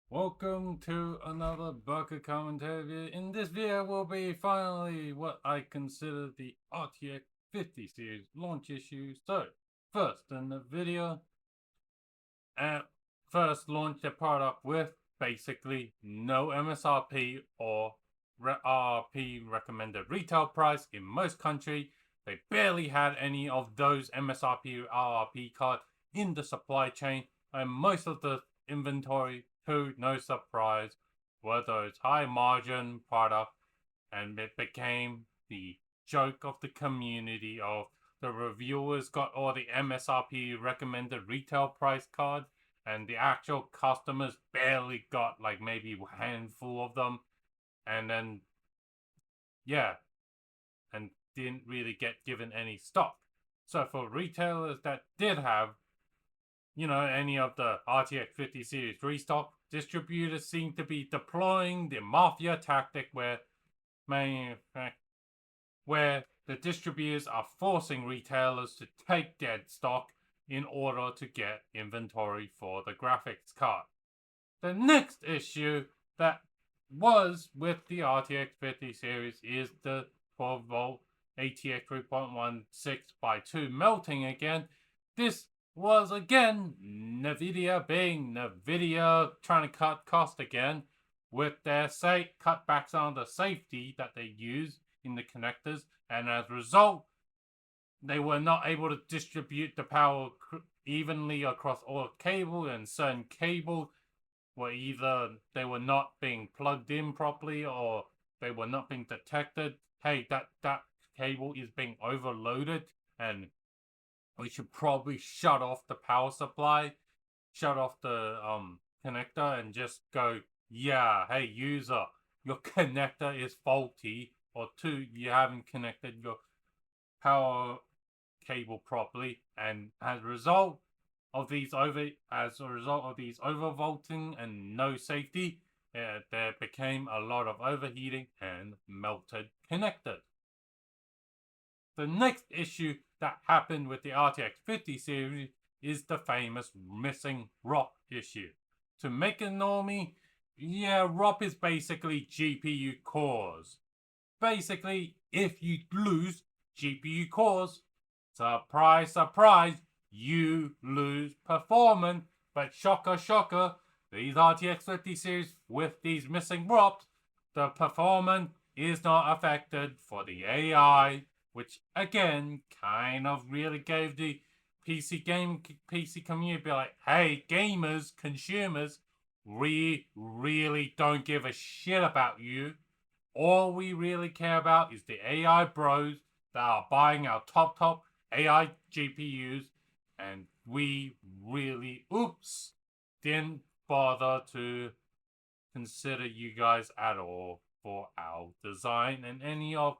Welcome to another Baka commentary. In this video will be finally what I consider the RTX 50 series launch issue. So, first NVidia first launched their product with basically no MSRP or RP recommended retail price in most countries. They barely had any of those MSRP RRP cards in the supply chain, and most of the inventory, to no surprise, were those high margin products, and it became the joke of the community of the reviewers got all the MSRP recommended retail price cards, and the actual customers barely got like maybe a handful of them, and then yeah, and didn't really get given any stock. So for retailers that did have, any of the RTX 50 series restock, distributors seem to be deploying the mafia tactic where the distributors are forcing retailers to take dead stock in order to get inventory for the graphics card. The next issue that was with the RTX 50 series is the 12-volt ATX 3.16 by 2 melting again. This was again NVidia being NVidia trying to cut cost again with their cutbacks on the safety that they use in the connectors, and as a result, they were not able to distribute the power evenly across all cable, and certain cables were either they were not being plugged in properly or they were not being detected. Hey, that cable is being overloaded, and we should probably shut off the power supply, shut off the connector, and just go, yeah, hey user, your connector is faulty, or two, you haven't connected your power cable properly, and as a result of these overvolting and no safety, there became a lot of overheating and melted connectors. The next issue that happened with the RTX 50 series is the famous missing ROP issue. To make a normie, ROP is basically GPU cores. Basically, if you lose GPU cores, surprise, surprise, you lose performance. But shocker, shocker, these RTX 50 series with these missing ROPs, the performance is not affected for the AI, which again kind of really gave the PC community be like, hey, gamers, consumers, we really don't give a shit about you. All we really care about is the AI bros that are buying our top AI GPUs, and we really, didn't bother to consider you guys at all for our design, and any of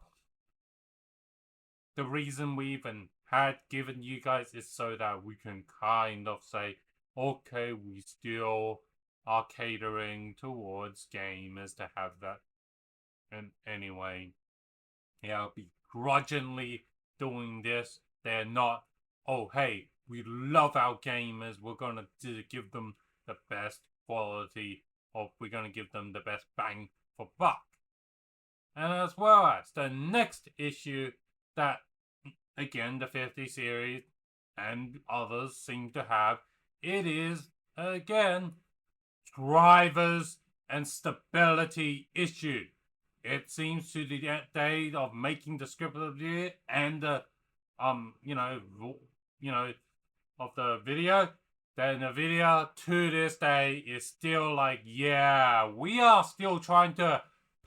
the reason we even had given you guys is so that we can kind of say, okay, we still are catering towards gamers to have that. And anyway, begrudgingly doing this. They're not, oh, hey, we love our gamers, we're going to give them the best quality, or we're going to give them the best bang for buck. And as well as the next issue that, again, the 50 series and others seem to have, it is, again, drivers and stability issue. It seems to the day of making the script of the year and the of the video, then the video to this day is still like, yeah, we are still trying to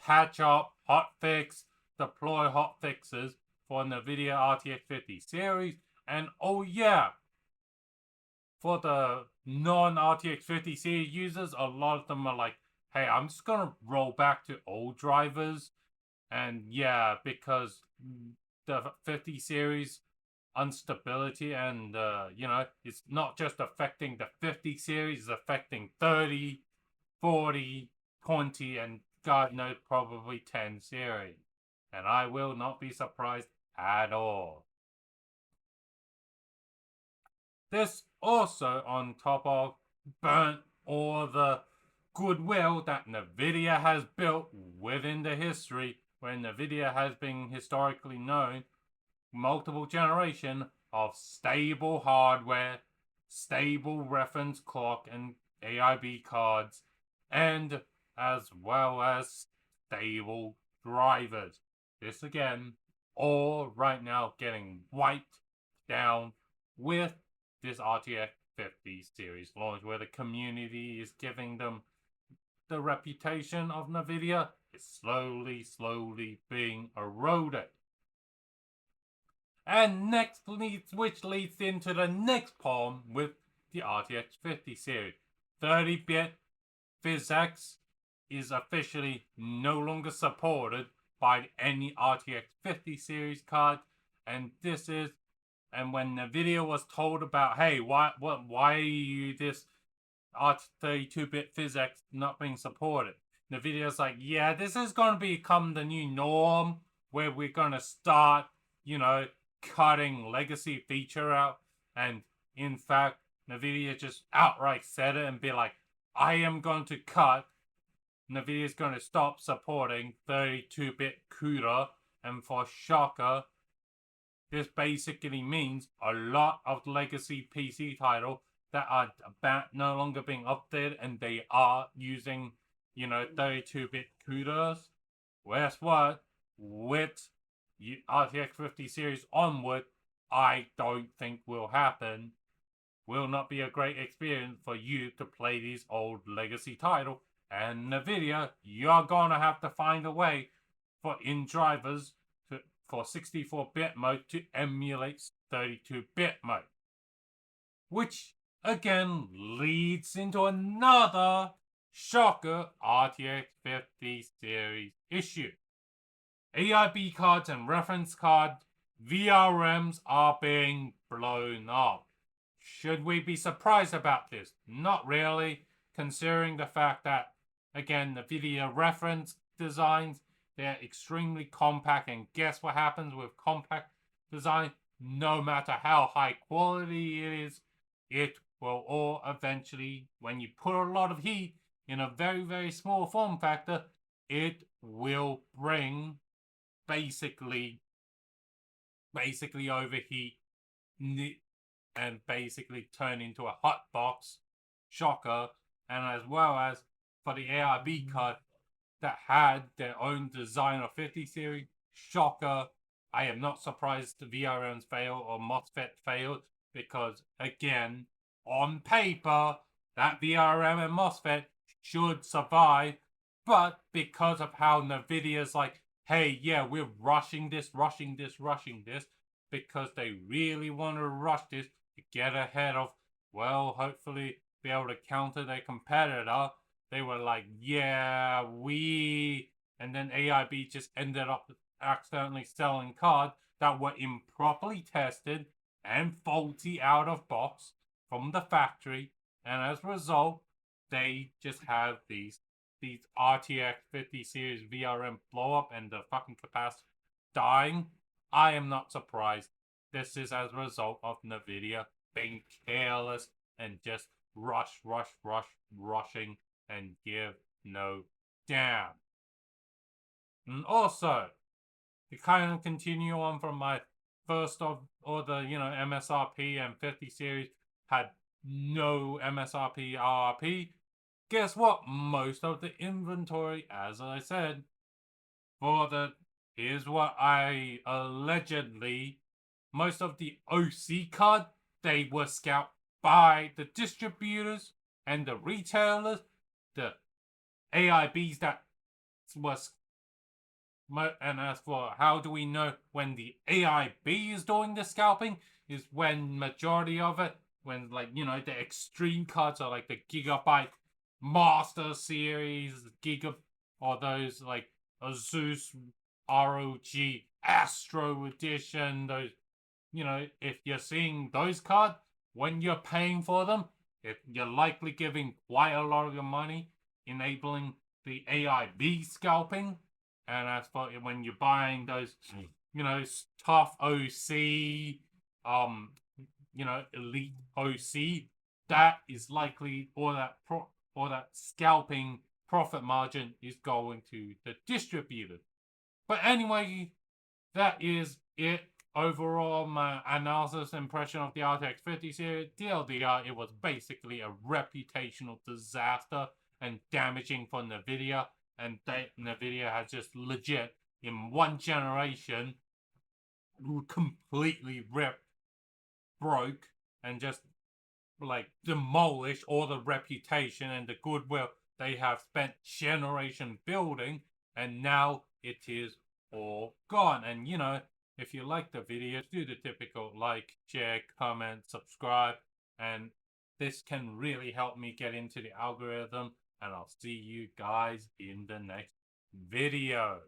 patch up hotfix, deploy hotfixes for NVIDIA RTX 50 series, and oh yeah, for the non-RTX 50 series users, a lot of them are like, hey, I'm just gonna roll back to old drivers. And yeah, because the 50 series instability and, it's not just affecting the 50 series, it's affecting 30, 40, 20, and God knows, probably 10 series. And I will not be surprised at all. This also, on top of, burnt all the goodwill that NVIDIA has built within the history, where NVIDIA has been historically known, multiple generation of stable hardware, stable reference clock and AIB cards, and as well as stable drivers. This again, all right now getting wiped down with this RTX 50 series launch, where the community is giving them the reputation of NVIDIA is slowly being eroded. And which leads into the next problem with the RTX 50 series. 30-bit PhysX is officially no longer supported by any RTX 50 series card, and when NVIDIA was told about, hey, why are you this 32-bit PhysX not being supported? NVIDIA's like, yeah, this is going to become the new norm, where we're going to start, cutting legacy feature out. And in fact, NVIDIA just outright said it and be like, I am going to cut. NVIDIA's going to stop supporting 32-bit CUDA. And for shocker, this basically means a lot of legacy PC titles that are no longer being updated, and they are using, 32-bit CUDAs. Guess what? With RTX 50 series onward, I don't think will happen. Will not be a great experience for you to play these old legacy titles. And NVIDIA, you're gonna have to find a way for in drivers for 64-bit mode to emulate 32-bit mode. Which again leads into another shocker RTX 50 series issue. AIB cards and reference card VRMs are being blown up. Should we be surprised about this? Not really, considering the fact that, again, the video reference designs, they're extremely compact, and guess what happens with compact design? No matter how high quality it is, it will all eventually, when you put a lot of heat in a very small form factor, it will bring basically overheat and basically turn into a hot box. Shocker. And as well as for the AIB card that had their own design of 50 series, shocker. I am not surprised the VRMs failed or MOSFET failed, because again, on paper, that VRM and MOSFET should survive, but because of how NVIDIA's like, hey, yeah, we're rushing this, because they really want to rush this to get ahead of, well, hopefully be able to counter their competitor. They were like, yeah, and then AIB just ended up accidentally selling cards that were improperly tested and faulty out of box from the factory, and as a result, they just have these RTX 50 series VRM blow up and the fucking capacitor dying. I am not surprised. This is as a result of NVIDIA being careless and just rushing and give no damn. And also, to kind of continue on from my first of all the, MSRP and 50 series had no MSRP RRP. Guess what? Most of the inventory, as I said, here's what I allegedly, most of the OC card, they were scalped by the distributors and the retailers. The AIBs that was, and as for how do we know when the AIB is doing the scalping, is when majority of it, when the extreme cards are like the Gigabyte Master Series, or those like Asus ROG Astro Edition, those, if you're seeing those cards, when you're paying for them, if you're likely giving quite a lot of your money, enabling the AIB scalping. And as for when you're buying those, tough OC, elite OC, that is likely, or that or that scalping profit margin is going to the distributor. But anyway, that is it. Overall, my analysis impression of the RTX 50 series, TLDR, it was basically a reputational disaster and damaging for NVIDIA. And NVIDIA has just legit, in one generation, completely broke, and just like demolished all the reputation and the goodwill they have spent generation building, and now it is all gone. And you know, if you like the video, do the typical like, share, comment, subscribe, and this can really help me get into the algorithm. And I'll see you guys in the next video.